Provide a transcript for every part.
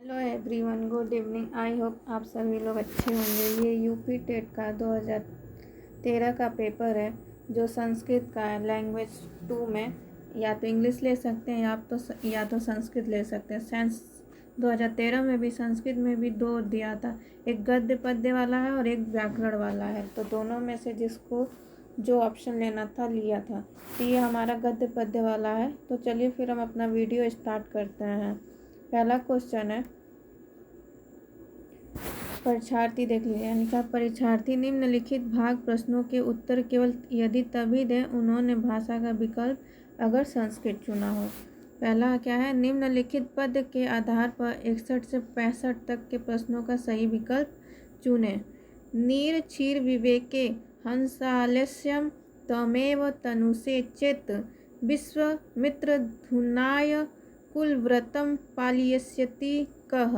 Hello everyone, good evening. I hope आप सभी लोग अच्छे होंगे। ये यूपी टेट का 2013 का पेपर है जो संस्कृत का है। लैंग्वेज 2 में या तो इंग्लिश ले सकते हैं या तो संस्कृत ले सकते हैं। साइंस 2013 में भी संस्कृत में भी 2 दिया था, एक गद्य पद्य वाला है और एक व्याकरण वाला है। तो दोनों में से जिसको जो ऑप्शन लेना था लिया था। तो ये हमारा गद्य पद्य वाला है। तो चलिए फिर हम अपना वीडियो स्टार्ट करते हैं। पहला क्वेश्चन है, परीक्षार्थी देख लीजिए। यानी कि परीक्षार्थी निम्नलिखित भाग प्रश्नों के उत्तर केवल यदि तभी दें उन्होंने भाषा का विकल्प अगर संस्कृत चुना हो। पहला क्या है, निम्नलिखित पद के आधार पर 61 से 65 तक के प्रश्नों का सही विकल्प चुनें। नीर क्षीर विवेके हंसालस्यम तमेव तनुषे चेत विश्वामित्र धुनाय कुलव्रतम पालयिष्यति कः।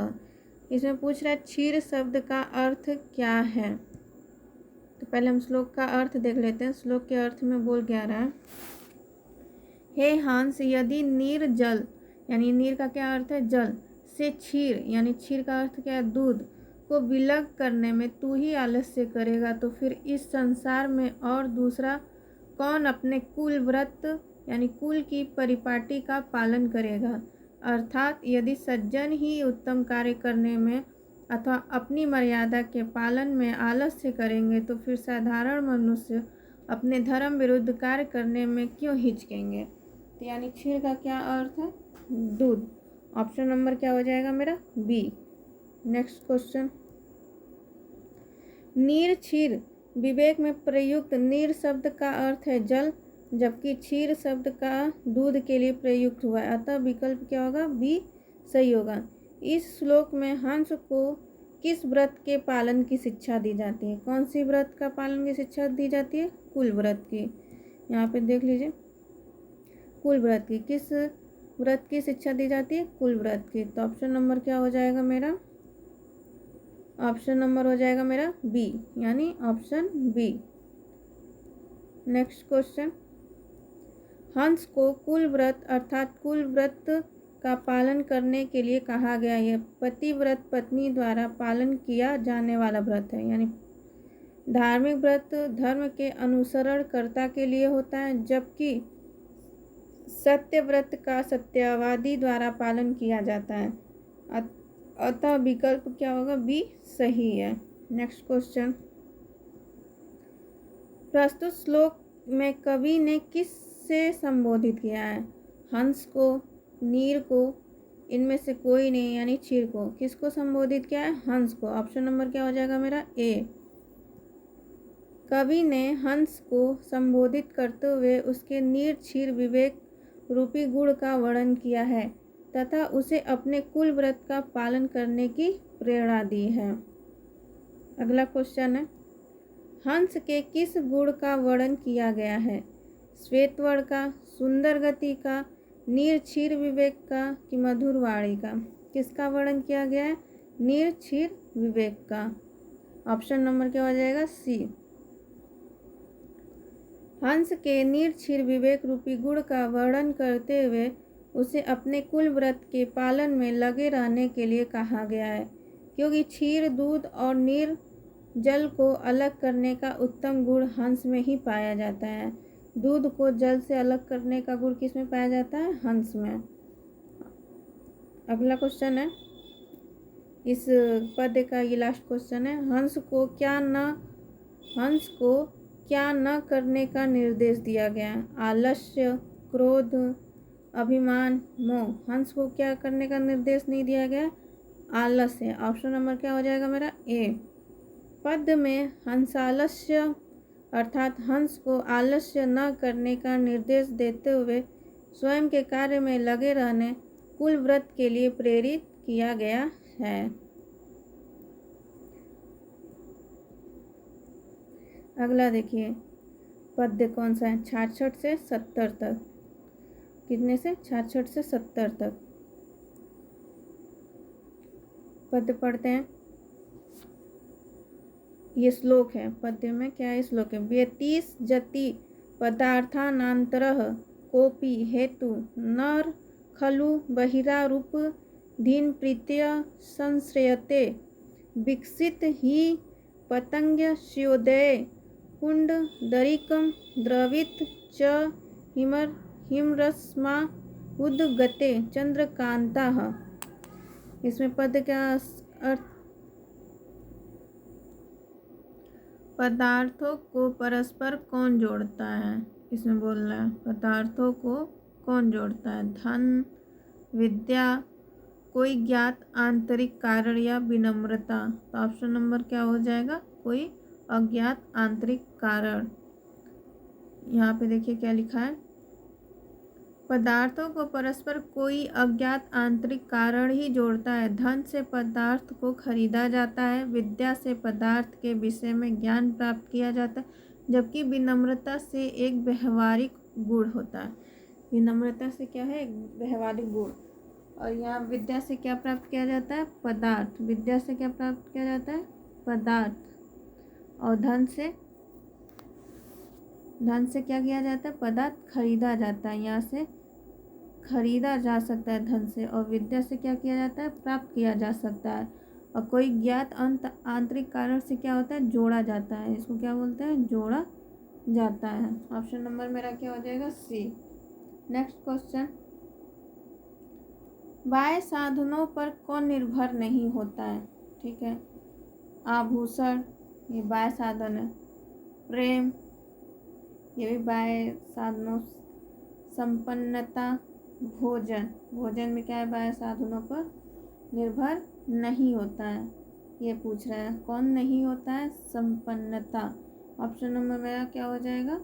इसमें पूछ रहा है क्षीर शब्द का अर्थ क्या है। तो पहले हम श्लोक का अर्थ देख लेते हैं। श्लोक के अर्थ में बोल क्या रहा है, हे हंस, यदि नीर जल, यानी नीर का क्या अर्थ है, जल, से क्षीर, यानी क्षीर का अर्थ क्या है, दूध, को विलग करने में तू ही आलस्य करेगा तो फिर इस संसार में और दूसरा कौन अपने कुल व्रत यानी कुल की परिपाटी का पालन करेगा। अर्थात यदि सज्जन ही उत्तम कार्य करने में अथवा अपनी मर्यादा के पालन में आलस्य करेंगे तो फिर साधारण मनुष्य अपने धर्म विरुद्ध कार्य करने में क्यों हिचकेंगे। तो यानी क्षीर का क्या अर्थ है, दूध। ऑप्शन नंबर क्या हो जाएगा मेरा, बी। नेक्स्ट क्वेश्चन, नीर क्षीर विवेक में प्रयुक्त नीर शब्द का अर्थ है जल, जबकि क्षीर शब्द का दूध के लिए प्रयुक्त हुआ है। अतः विकल्प क्या होगा, बी सही होगा। इस श्लोक में हंस को किस व्रत के पालन की शिक्षा दी जाती है। कौन सी व्रत का पालन की शिक्षा दी जाती है, कुल व्रत की। यहाँ पे देख लीजिए, कुल व्रत की, किस व्रत की शिक्षा दी जाती है, कुल व्रत की। तो ऑप्शन नंबर क्या हो जाएगा मेरा, ऑप्शन नंबर हो जाएगा मेरा बी, यानी ऑप्शन बी। नेक्स्ट क्वेश्चन, हंस को कुल व्रत अर्थात कुल व्रत का पालन करने के लिए कहा गया। यह पतिव्रत पत्नी द्वारा पालन किया जाने वाला व्रत है। यानी धार्मिक व्रत धर्म के अनुसरणकर्ता के लिए होता है, जबकि सत्य व्रत का सत्यवादी द्वारा पालन किया जाता है। अतः विकल्प क्या होगा, बी सही है। नेक्स्ट क्वेश्चन, प्रस्तुत श्लोक में कवि ने किस से संबोधित किया है, हंस को, नीर को, इनमें से कोई नहीं, यानी क्षीर को। किसको संबोधित किया है, हंस को। ऑप्शन नंबर क्या हो जाएगा मेरा, ए। कवि ने हंस को संबोधित करते हुए उसके नीर क्षीर विवेक रूपी गुण का वर्णन किया है तथा उसे अपने कुल व्रत का पालन करने की प्रेरणा दी है। अगला क्वेश्चन है, हंस के किस गुण का वर्णन किया गया है, श्वेतवर्ण का, सुंदर गति का, नीर क्षीर विवेक का कि मधुर वाणी का। किसका वर्णन किया गया है, नीर क्षीर विवेक का। ऑप्शन नंबर क्या हो जाएगा, सी। हंस के नीर क्षीर विवेक रूपी गुण का वर्णन करते हुए उसे अपने कुल व्रत के पालन में लगे रहने के लिए कहा गया है, क्योंकि क्षीर दूध और नीर जल को अलग करने का उत्तम गुण हंस में ही पाया जाता है। दूध को जल से अलग करने का गुण किस में पाया जाता है, हंस में। अगला क्वेश्चन है, इस पद्य का ये लास्ट क्वेश्चन है, हंस को क्या न करने का निर्देश दिया गया है, आलस्य, क्रोध, अभिमान, मोह। हंस को क्या करने का निर्देश नहीं दिया गया, आलस्य। ऑप्शन नंबर क्या हो जाएगा मेरा, ए। पद्य में हंसालस्य अर्थात हंस को आलस्य न करने का निर्देश देते हुए स्वयं के कार्य में लगे रहने कुल व्रत के लिए प्रेरित किया गया है। अगला देखिए, पद्य कौन सा है, 66 से 70 तक। कितने से, 66 से 70 तक पद्य पढ़ते हैं। ये श्लोक है, पद्य में क्या है, श्लोक है, व्यतीस जति पदार्थानांतरः कोपि हेतु नर खलु बहिरारूप धीन प्रीत्य संश्रयते विकसित ही पतंग स्योदय पुंडरीकं द्रवित च हिमरस्मा उद्गते चंद्रकांताः। इसमें पद का अर्थ पदार्थों को परस्पर कौन जोड़ता है, इसमें बोल रहा है पदार्थों को कौन जोड़ता है, धन, विद्या, कोई ज्ञात आंतरिक कारण या विनम्रता। तो ऑप्शन नंबर क्या हो जाएगा, कोई अज्ञात आंतरिक कारण। यहाँ पे देखिए क्या लिखा है, पदार्थों को परस्पर कोई अज्ञात आंतरिक कारण ही जोड़ता है। धन से पदार्थ को खरीदा जाता है, विद्या से पदार्थ के विषय में ज्ञान प्राप्त किया जाता है, जबकि विनम्रता से एक व्यवहारिक गुण होता है। विनम्रता से क्या है, एक व्यवहारिक गुण। और यहाँ विद्या से क्या प्राप्त किया जाता है, पदार्थ। विद्या से क्या प्राप्त किया जाता है, पदार्थ। और धन से क्या किया जाता है, पदार्थ खरीदा जाता है, यहाँ से खरीदा जा सकता है धन से। और विद्या से क्या किया जाता है, प्राप्त किया जा सकता है। और कोई ज्ञात आंतरिक कारण से क्या होता है, जोड़ा जाता है। इसको क्या बोलते हैं, जोड़ा जाता है। ऑप्शन नंबर मेरा क्या हो जाएगा, सी। नेक्स्ट क्वेश्चन, बाह्य साधनों पर कौन निर्भर नहीं होता है। ठीक है, आभूषण ये बाह्य साधन है, प्रेम ये भी बाह्य साधनों, संपन्नता, भोजन में क्या है, बाह्य साधनों पर निर्भर नहीं होता है। ये पूछ रहा है कौन नहीं होता है, संपन्नता। ऑप्शन नंबर मेरा क्या हो जाएगा,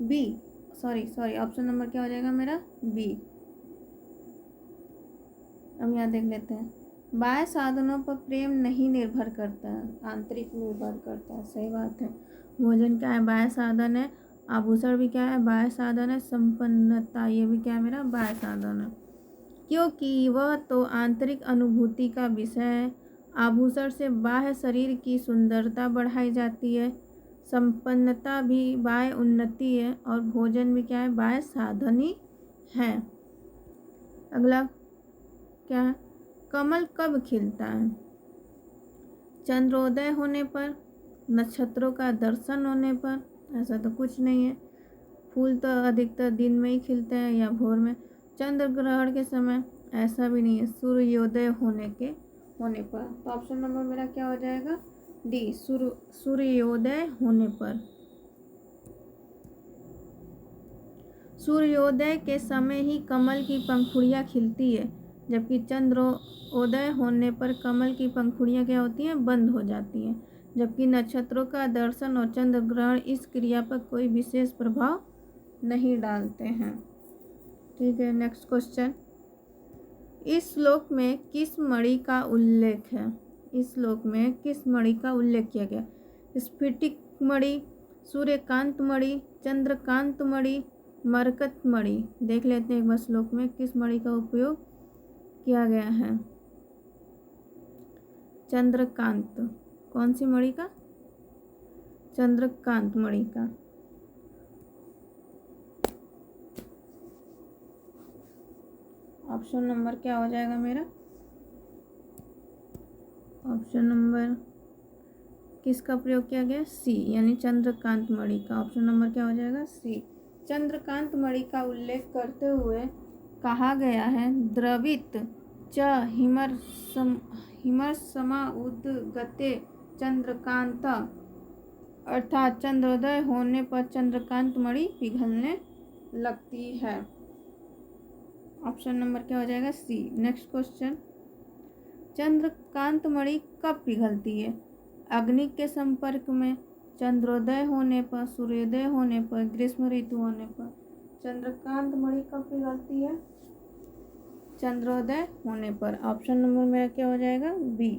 बी। सॉरी ऑप्शन नंबर क्या हो जाएगा मेरा, बी। अब यहाँ देख लेते हैं, बाह्य साधनों पर प्रेम नहीं निर्भर करता है, आंतरिक निर्भर करता है। सही बात है, भोजन क्या है, बाह्य साधन है। आभूषण भी क्या है, बाह्य साधन है। संपन्नता ये भी क्या है मेरा, बाह्य साधन है, क्योंकि वह तो आंतरिक अनुभूति का विषय है। आभूषण से बाह्य शरीर की सुंदरता बढ़ाई जाती है, संपन्नता भी बाह्य उन्नति है, और भोजन भी क्या है, बाह्य साधन ही है। अगला क्या है, कमल कब खिलता है, चंद्रोदय होने पर, नक्षत्रों का दर्शन होने पर। ऐसा तो कुछ नहीं है, फूल तो अधिकतर दिन में ही खिलते हैं या भोर में। चंद्र ग्रहण के समय, ऐसा भी नहीं है, सूर्योदय होने पर। तो ऑप्शन नंबर मेरा क्या हो जाएगा, डी, सूर्योदय होने पर। सूर्योदय के समय ही कमल की पंखुड़ियाँ खिलती है, जबकि चंद्रोदय होने पर कमल की पंखुड़ियाँ क्या होती हैं, बंद हो जाती हैं। जबकि नक्षत्रों का दर्शन और चंद्र ग्रहण इस क्रिया पर कोई विशेष प्रभाव नहीं डालते हैं। ठीक है, नेक्स्ट क्वेश्चन, इस श्लोक में किस मणि का उल्लेख है, इस श्लोक में किस मणि का उल्लेख किया गया, स्फटिक मणि, सूर्यकांत मणि, चंद्रकांत मणि, मरकत मणि। देख लेते हैं एक बार श्लोक में किस मणि का उपयोग किया गया है, चंद्रकांत। कौन सी मणि का, चंद्रकांत मणि का। ऑप्शन नंबर क्या हो जाएगा मेरा, ऑप्शन नंबर किसका प्रयोग किया गया, सी, यानी चंद्रकांत मणि का। ऑप्शन नंबर क्या हो जाएगा, सी। चंद्रकांत मणि का उल्लेख करते हुए कहा गया है, द्रवित च हिमर्समा उद्गते चंद्रकांत, अर्थात चंद्रोदय होने पर चंद्रकांत मणि पिघलने लगती है। ऑप्शन नंबर क्या हो जाएगा, सी। नेक्स्ट क्वेश्चन, चंद्रकांत मणि कब पिघलती है, अग्नि के संपर्क में, चंद्रोदय होने पर, सूर्योदय होने पर, ग्रीष्म ऋतु होने पर। चंद्रकांत मणि कब पिघलती है, चंद्रोदय होने पर। ऑप्शन नंबर मेरा क्या हो जाएगा, बी।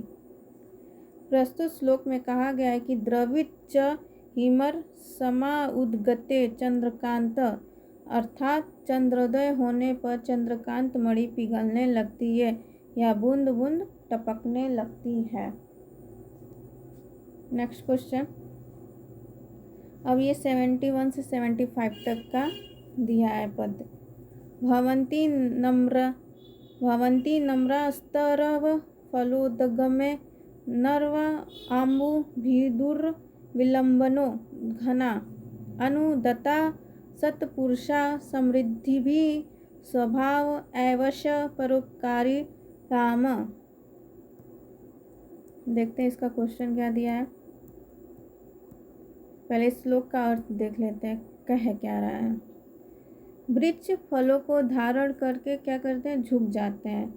प्रस्तुत श्लोक में कहा गया है कि द्रवित च हिमर समा उद्गते चंद्रकांत, अर्थात चंद्रोदय होने पर चंद्रकांत मणि पिघलने लगती है या बूंद बूंद टपकने लगती है। नेक्स्ट क्वेश्चन, अब ये 71 से 75 तक का दिया है पद। भवन्ति नम्र भवन्ति नम्रास्तरव फलोदगमे नर्वा आम्बुभिदुर्विलम्बनो घना अनुदता सत्पुरुषा समृद्धिभिः स्वभाव एवश परोपकारी राम। देखते हैं इसका क्वेश्चन क्या दिया है। पहले श्लोक का अर्थ देख लेते हैं, कह क्या रहा है। वृक्ष फलों को धारण करके क्या करते हैं, झुक जाते हैं।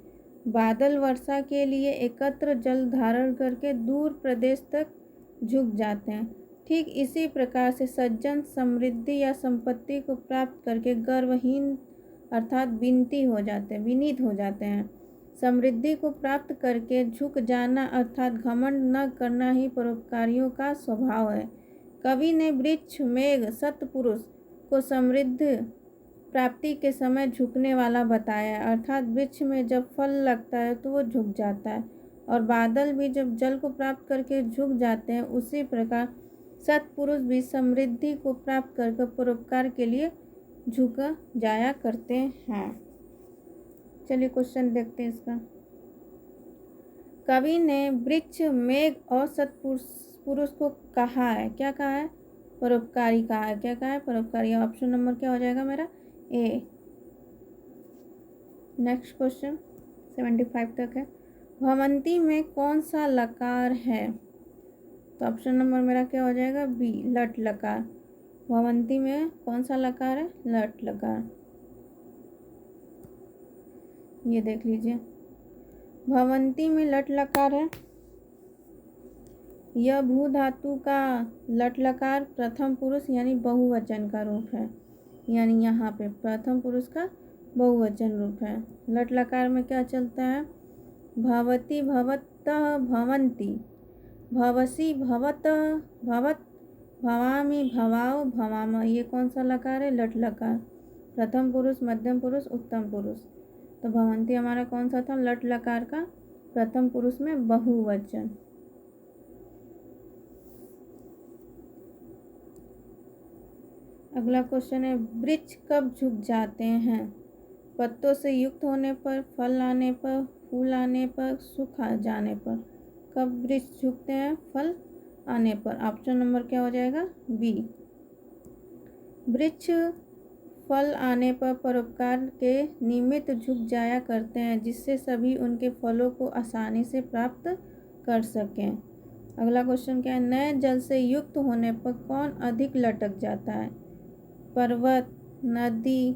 बादल वर्षा के लिए एकत्र जल धारण करके दूर प्रदेश तक झुक जाते हैं। ठीक इसी प्रकार से सज्जन समृद्धि या संपत्ति को प्राप्त करके गर्वहीन अर्थात विनीत हो जाते हैं। समृद्धि को प्राप्त करके झुक जाना अर्थात घमंड न करना ही परोपकारियों का स्वभाव है। कवि ने वृक्ष मेघ सत्पुरुष को समृद्ध प्राप्ति के समय झुकने वाला बताया, अर्थात वृक्ष में जब फल लगता है तो वो झुक जाता है, और बादल भी जब जल को प्राप्त करके झुक जाते हैं, उसी प्रकार सत्पुरुष भी समृद्धि को प्राप्त करके परोपकार के लिए झुक जाया करते हैं। चलिए क्वेश्चन देखते हैं इसका। कवि ने वृक्ष मेघ और सत्पुरुष को कहा है, क्या कहा है, परोपकारी कहा है। क्या कहा है, परोपकारी। ऑप्शन नंबर क्या हो जाएगा मेरा, ए। नेक्स्ट क्वेश्चन 75 तक है। भवंती में कौन सा लकार है, तो ऑप्शन नंबर मेरा क्या हो जाएगा, बी, लट लकार। भवंती में कौन सा लकार है, लट लकार। ये देख लीजिए, भवंती में लट लकार है। यह भू धातु का लट लकार प्रथम पुरुष यानी बहुवचन का रूप है, यानी यहाँ पे प्रथम पुरुष का बहुवचन रूप है। लट लकार में क्या चलता है, भवति भवतः भवन्ति, भवसि भवतः भवत, भवामि भवाओ भवाम। ये कौन सा लकार है, लट लकार, प्रथम पुरुष मध्यम पुरुष उत्तम पुरुष। तो भवंती हमारा कौन सा था, लट लकार का प्रथम पुरुष में बहुवचन। अगला क्वेश्चन है, वृक्ष कब झुक जाते हैं, पत्तों से युक्त होने पर, फल आने पर, फूल आने पर, सूख जाने पर। कब वृक्ष झुकते हैं, फल आने पर। ऑप्शन नंबर क्या हो जाएगा, बी। वृक्ष फल आने पर परोपकार के निमित्त झुक जाया करते हैं, जिससे सभी उनके फलों को आसानी से प्राप्त कर सकें। अगला क्वेश्चन क्या है, नए जल से युक्त होने पर कौन अधिक लटक जाता है, पर्वत, नदी,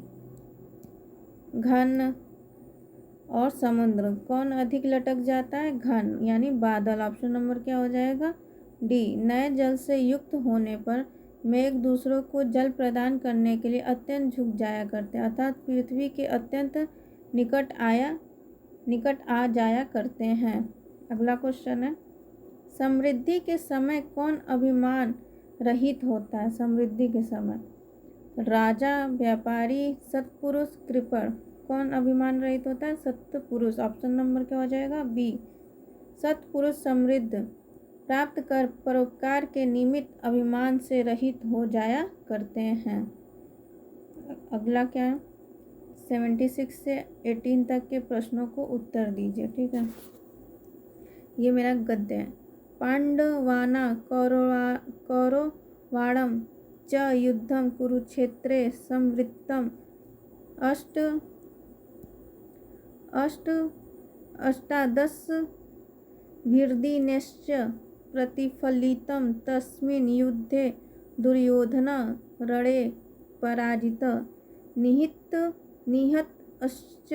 घन और समुद्र। कौन अधिक लटक जाता है, घन यानी बादल। ऑप्शन नंबर क्या हो जाएगा, डी। नए जल से युक्त होने पर मेघ दूसरों को जल प्रदान करने के लिए अत्यंत झुक जाया करते हैं, अर्थात पृथ्वी के अत्यंत निकट आ जाया करते हैं। अगला क्वेश्चन है, समृद्धि के समय कौन अभिमान रहित होता है, समृद्धि के समय, राजा, व्यापारी, सत्पुरुष, कृपण। कौन अभिमान रहित होता है, सत्पुरुष। ऑप्शन नंबर क्या हो जाएगा, बी। सत्पुरुष समृद्ध प्राप्त कर परोपकार के निमित्त अभिमान से रहित हो जाया करते हैं। अगला क्या है, 76 से 18 तक के प्रश्नों को उत्तर दीजिए, ठीक है। ये मेरा गद्य है। पांडवाना कौरवाणम च युद्धम कुरुक्षेत्रे संवृत्तम अष्टादश भिर्दिनेश्च प्रतिफलितं तस्मिन् युद्धे दुर्योधन रणे पराजितः निहतश्च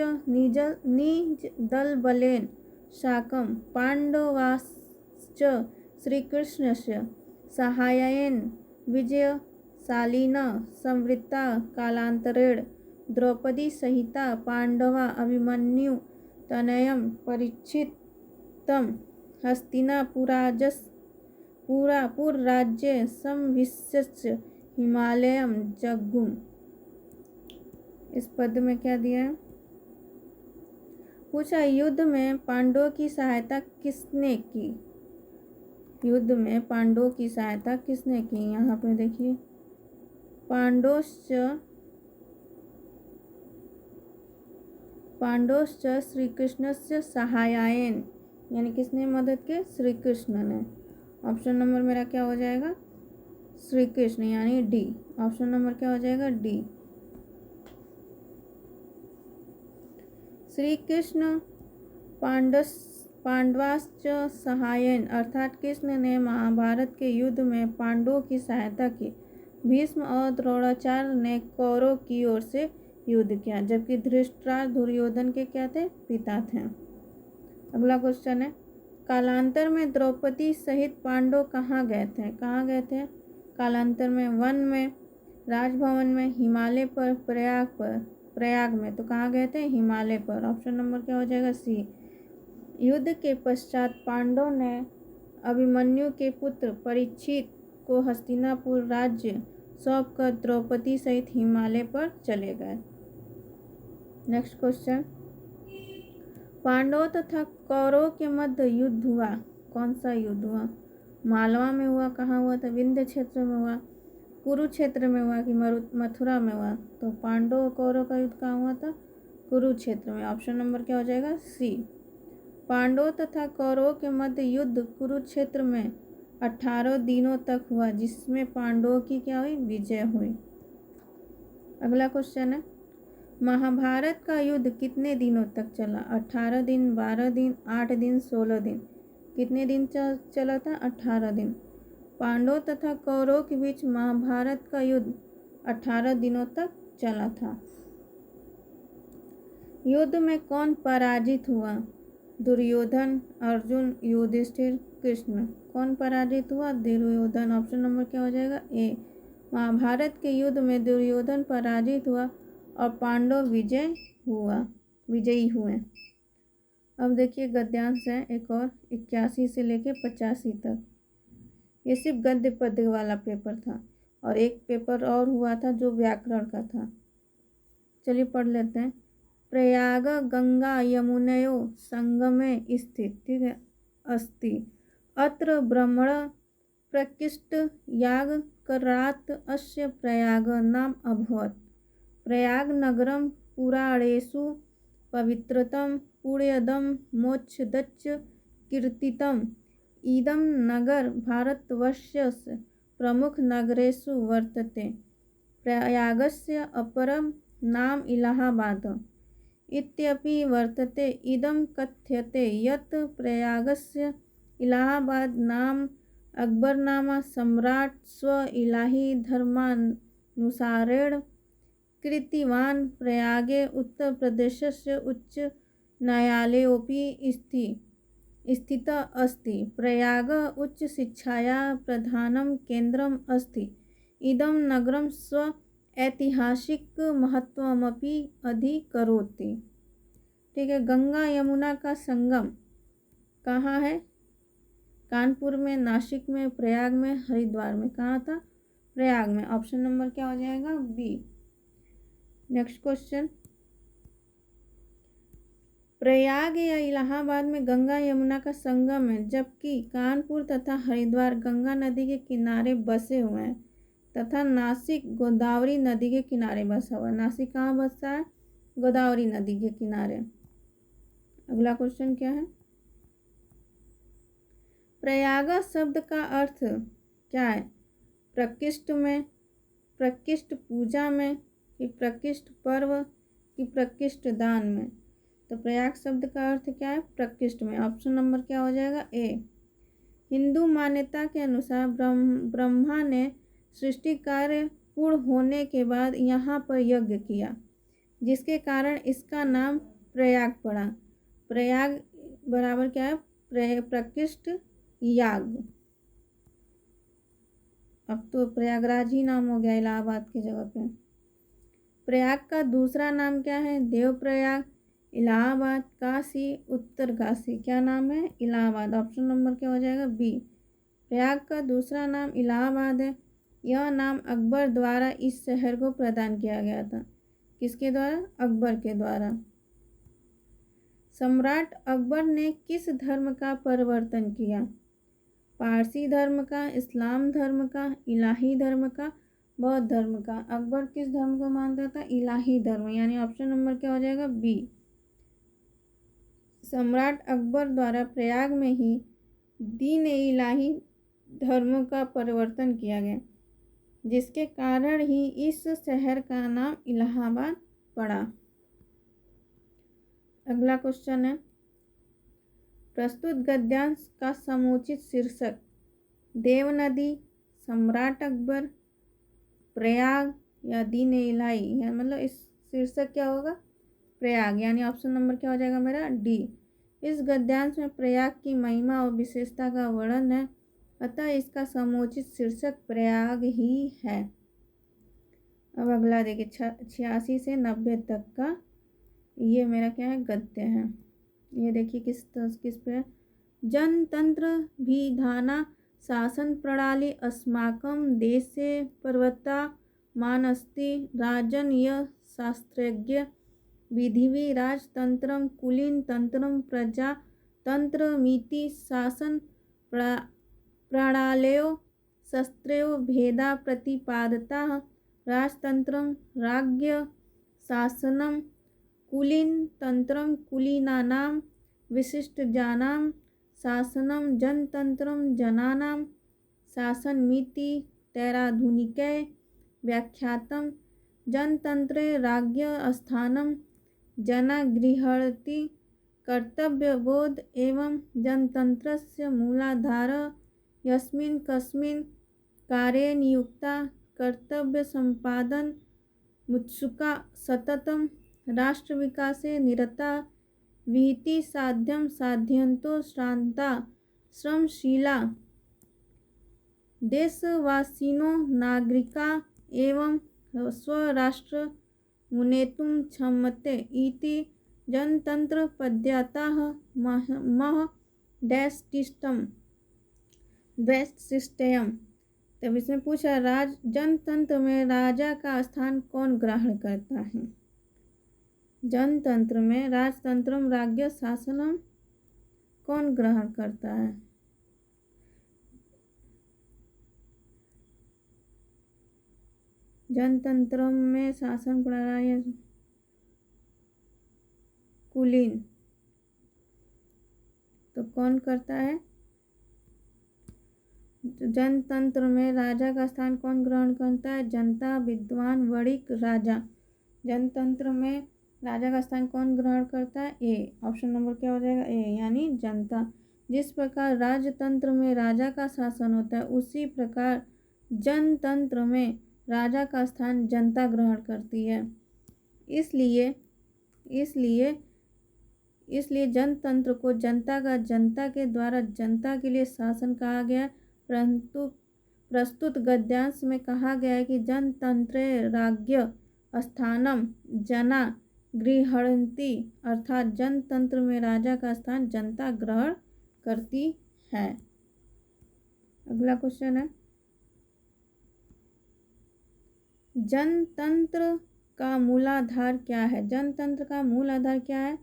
निजदलबलेन साकं पाण्डवाश्च श्रीकृष्णस्य साहाय्येन विजयशालिनः संवृत्ता। कालान्तरेण द्रौपदी सहिता पाण्डवा अभिमन्यु तनयं परीक्षितं हस्तिनापुरराज्ये संविश्य हिमालयं जग्मुः। इस पद में क्या दिया है, पूछा युद्ध में पांडवों की सहायता किसने की, युद्ध में पांडवों की सहायता किसने की। यहाँ पे देखिए, पांडोश्च श्री कृष्णस्य सहायायन, यानी किसने मदद की? श्री कृष्ण ने। ऑप्शन नंबर मेरा क्या हो जाएगा? श्री कृष्ण, यानी डी। ऑप्शन नंबर क्या हो जाएगा? डी। श्री कृष्ण पांडवाश्च सहायन, अर्थात कृष्ण ने महाभारत के युद्ध में पांडवों की सहायता की। भीष्म और द्रोणाचार्य ने कौरव की ओर से युद्ध किया, जबकि धृतराष्ट्र दुर्योधन के क्या थे? पिता थे। अगला क्वेश्चन है, कालांतर में द्रौपदी सहित पांडव कहाँ गए थे? कहाँ गए थे कालांतर में? वन में, राजभवन में, हिमालय पर, प्रयाग में। तो कहाँ गए थे? हिमालय पर। ऑप्शन नंबर क्या हो जाएगा? सी। युद्ध के पश्चात पांडव ने अभिमन्यु के पुत्र परीक्षित को हस्तिनापुर राज्य सौंपकर द्रौपदी सहित हिमालय पर चले गए। नेक्स्ट क्वेश्चन, पांडवों तथा कौरवों के मध्य युद्ध हुआ। कौन सा युद्ध हुआ? मालवा में हुआ? कहाँ हुआ था? विंध्य क्षेत्र में हुआ? कुरुक्षेत्र में हुआ कि मथुरा में हुआ? तो पांडव और कौरव का युद्ध कहाँ हुआ था? कुरुक्षेत्र में। ऑप्शन नंबर क्या हो जाएगा? सी। पांडवों तथा कौरवों के मध्य युद्ध कुरुक्षेत्र में 18 दिनों तक हुआ, जिसमें पांडवों की क्या हुई? विजय हुई। अगला क्वेश्चन है, महाभारत का युद्ध कितने दिनों तक चला? 18 दिन, 12 दिन, 8 दिन, 16 दिन। कितने दिन चला था? 18 दिन। पांडवों तथा कौरवों के बीच महाभारत का युद्ध 18 दिनों तक चला था। युद्ध में कौन पराजित हुआ? दुर्योधन, अर्जुन, युधिष्ठिर, कृष्ण। कौन पराजित हुआ? दुर्योधन। ऑप्शन नंबर क्या हो जाएगा? ए। महाभारत के युद्ध में दुर्योधन पराजित हुआ और पांडव विजयी हुए। अब देखिए गद्यांश है एक और, 81 से लेके 85 तक। ये सिर्फ गद्य पद्य वाला पेपर था, और एक पेपर और हुआ था जो व्याकरण का था। चलिए पढ़ लेते हैं। प्रयाग गंगा यमुनयोः संगमे स्थित, ठीक है, अस्ति। अत्र ब्रह्मण प्रकृष्ट याग करात् अस्य प्रयाग नाम अभवत्। प्रयाग नगरम पुराणेषु पवित्रतम पुण्यदम मोक्षदच्च कीर्तितम। इदं नगर भारतवर्षस्य प्रमुख नगरेषु वर्तते। प्रयागस्य अपरं नाम इलाहाबाद इत्यपि वर्तते। इदं कथ्यते यत् प्रयागस्य इलाहाबाद नाम अकबरनामा सम्राट् स्व इलाही धर्मानुसारेण कृतवान्। प्रयागे उत्तर प्रदेशस्य उच्च न्यायालयोऽपि स्थितः अस्ति। प्रयाग उच्च शिक्षायाः प्रधानं केन्द्रम् अस्ति। इदं नगरं स्व ऐतिहासिक महत्वमपि अधिकरोति। ठीक है, गंगा यमुना का संगम कहाँ है? कानपुर में, नासिक में, प्रयाग में, हरिद्वार में। कहाँ था? प्रयाग में। ऑप्शन नंबर क्या हो जाएगा? बी। नेक्स्ट क्वेश्चन, प्रयाग या इलाहाबाद में गंगा यमुना का संगम है, जबकि कानपुर तथा हरिद्वार गंगा नदी के किनारे बसे हुए हैं, तथा नासिक गोदावरी नदी के किनारे बसा हुआ है। नासिक कहाँ बसा है? गोदावरी नदी के किनारे। अगला क्वेश्चन क्या है, प्रयाग शब्द का अर्थ क्या है? प्रकृष्ट में, प्रकृष्ट पूजा में, कि प्रकृष्ट पर्व, कि प्रकृष्ट दान में। तो प्रयाग शब्द का अर्थ क्या है? प्रकृष्ट में। ऑप्शन नंबर क्या हो जाएगा? ए। हिंदू मान्यता के अनुसार ब्रह्मा ने सृष्टि कार्य पूर्ण होने के बाद यहाँ पर यज्ञ किया, जिसके कारण इसका नाम प्रयाग पड़ा। प्रयाग बराबर क्या है? प्रकृष्ट याग। अब तो प्रयागराज ही नाम हो गया इलाहाबाद की जगह पे। प्रयाग का दूसरा नाम क्या है? देवप्रयाग, इलाहाबाद, काशी, उत्तर काशी। क्या नाम है? इलाहाबाद। ऑप्शन नंबर क्या हो जाएगा? बी। प्रयाग का दूसरा नाम इलाहाबाद है। यह नाम अकबर द्वारा इस शहर को प्रदान किया गया था। किसके द्वारा? अकबर के द्वारा। सम्राट अकबर ने किस धर्म का परिवर्तन किया? पारसी धर्म का, इस्लाम धर्म का, इलाही धर्म का, बौद्ध धर्म का। अकबर किस धर्म को मानता था? इलाही धर्म, यानी ऑप्शन नंबर क्या हो जाएगा? बी। सम्राट अकबर द्वारा प्रयाग में ही दीन ए इलाही धर्म का परिवर्तन किया गया, जिसके कारण ही इस शहर का नाम इलाहाबाद पड़ा। अगला क्वेश्चन है, प्रस्तुत गद्यांश का समुचित शीर्षक देवनदी, सम्राट अकबर, प्रयाग या दीन ए इलाही, या मतलब इस शीर्षक क्या होगा, प्रयाग, यानी ऑप्शन नंबर क्या हो जाएगा मेरा डी। इस गद्यांश में प्रयाग की महिमा और विशेषता का वर्णन है, अतः इसका समुचित शीर्षक प्रयाग ही है। अब अगला देखिए 86 से 90 तक का ये मेरा क्या है गद्य है। ये देखिए किस पे है। जनतंत्र विधाना शासन प्रणाली अस्माकं देशे प्रवर्तमानस्ति राजन् यः शास्त्रज्ञ विधिवि राजतंत्रं कुलीनतंत्रं प्रजातंत्रमिति शासन प्रणालयो शस्त्रयो भेदा प्रतिपादिताः। राजतंत्रं राज्ञ शासनं, कुलीनतंत्रं कुलीनानां विशिष्टजनानां शासनं, जनतंत्रं जनानां शासनमिति तैराधुनिकै व्याख्यातं। जनतंत्रे राज्ञः स्थानं जनागृह्णाति कर्तव्यबोध एवं जनतंत्रस्य मूलाधारः यस्मिन् कस्मिन् कार्ये नियुक्ता कर्तव्यसम्पादन मुत्सुका सततं राष्ट्रविकासे निरता विहिति साध्यं साध्यन्तो श्रान्ता श्रमशीला देशवासिनो नागरिका एवं स्वराष्ट्र मुनेतुं क्षमते इति जनतंत्र पद्यतः मह वैशिष्ट्यम्। तब इसमें पूछा जनतंत्र में राजा का स्थान कौन ग्रहण करता है। जनतंत्र में राजतंत्रम राज्य शासनम कौन ग्रहण करता है। जनतंत्र में शासन प्रणाली कुलीन, तो कौन करता है। जनतंत्र में राजा का स्थान कौन ग्रहण करता है, जनता, विद्वान, वणिक, राजा। जनतंत्र में राजा का स्थान कौन ग्रहण करता है, ए। ऑप्शन नंबर क्या हो जाएगा ए, यानी जनता। जिस प्रकार राजतंत्र में राजा का शासन होता है, उसी प्रकार जनतंत्र में राजा का स्थान जनता ग्रहण करती है। इसलिए जनतंत्र को जनता का जनता के द्वारा जनता के लिए शासन कहा गया। परंतु प्रस्तुत गद्यांश में कहा गया है कि जनतंत्रे राज्ञ स्थानम जना गृह्णन्ति, अर्थात जनतंत्र में राजा का स्थान जनता ग्रहण करती है। अगला क्वेश्चन है, जनतंत्र का मूलाधार क्या है। जनतंत्र का मूल आधार क्या है,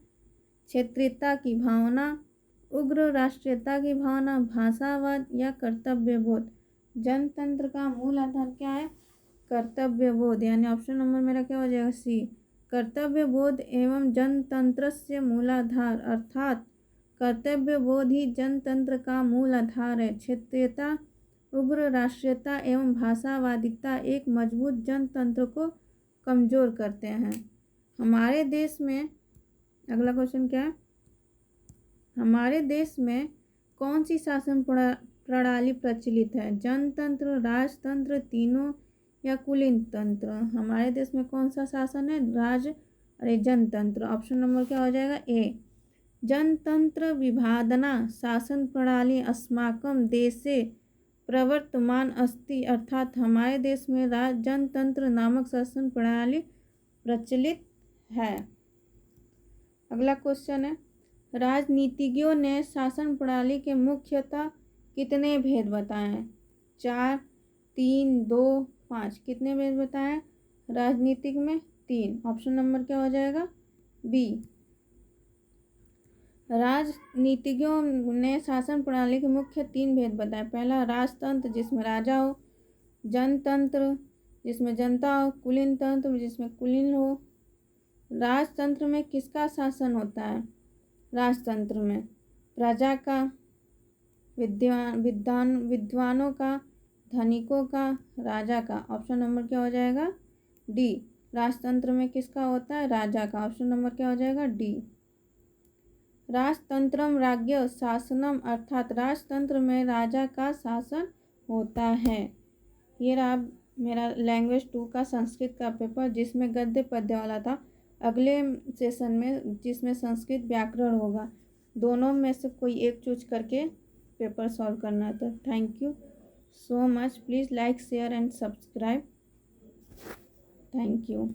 क्षेत्रीयता की भावना, उग्र राष्ट्रीयता की भावना, भाषावाद या कर्तव्यबोध। जनतंत्र का मूल आधार क्या है, कर्तव्यबोध, यानी ऑप्शन नंबर मेरा क्या हो जाएगा सी। कर्तव्यबोध एवं जनतंत्रस्य मूलाधार, अर्थात कर्तव्यबोध ही जनतंत्र का मूल आधार है। क्षेत्रीयता, उग्र राष्ट्रीयता एवं भाषावादिता एक मजबूत जनतंत्र को कमजोर करते हैं। हमारे देश में, अगला क्वेश्चन क्या है, हमारे देश में कौन सी शासन प्रणाली प्रचलित है। जनतंत्र, राजतंत्र, तीनों या कुलीन तंत्र। हमारे देश में कौन सा शासन है, जनतंत्र। ऑप्शन नंबर क्या हो जाएगा ए। जनतंत्र विभादना शासन प्रणाली अस्माकं देशे प्रवर्तमान अस्ति, अर्थात हमारे देश में जनतंत्र नामक शासन प्रणाली प्रचलित है। अगला क्वेश्चन है, राजनीतिज्ञों ने शासन प्रणाली के मुख्यतः कितने भेद बताए हैं। 4, 3, 2, 5। कितने भेद बताए हैं राजनीतिक में, 3। ऑप्शन नंबर क्या हो जाएगा बी। राजनीतिज्ञों ने शासन प्रणाली के मुख्य 3 भेद बताए। पहला राजतंत्र जिसमें राजा हो, जनतंत्र जिसमें जनता हो, कुलीन तंत्र जिसमें कुलीन हो। राजतंत्र में किसका शासन होता है, राजतंत्र में प्रजा का, विद्वानों का, धनिकों का, राजा का। ऑप्शन नंबर क्या हो जाएगा? डी। राजतंत्र में किसका होता है? राजा का। ऑप्शन नंबर क्या हो जाएगा? डी। राजतंत्रम राज्य शासनम, अर्थात राजतंत्र में राजा का शासन होता है। ये रहा मेरा लैंग्वेज 2 का संस्कृत का पेपर, जिसमें गद्य पद्य वाला था। अगले सेशन में जिसमें संस्कृत व्याकरण होगा, दोनों में से कोई एक चूज करके पेपर सॉल्व करना था। Thank you so much. Please like, share and subscribe. Thank you.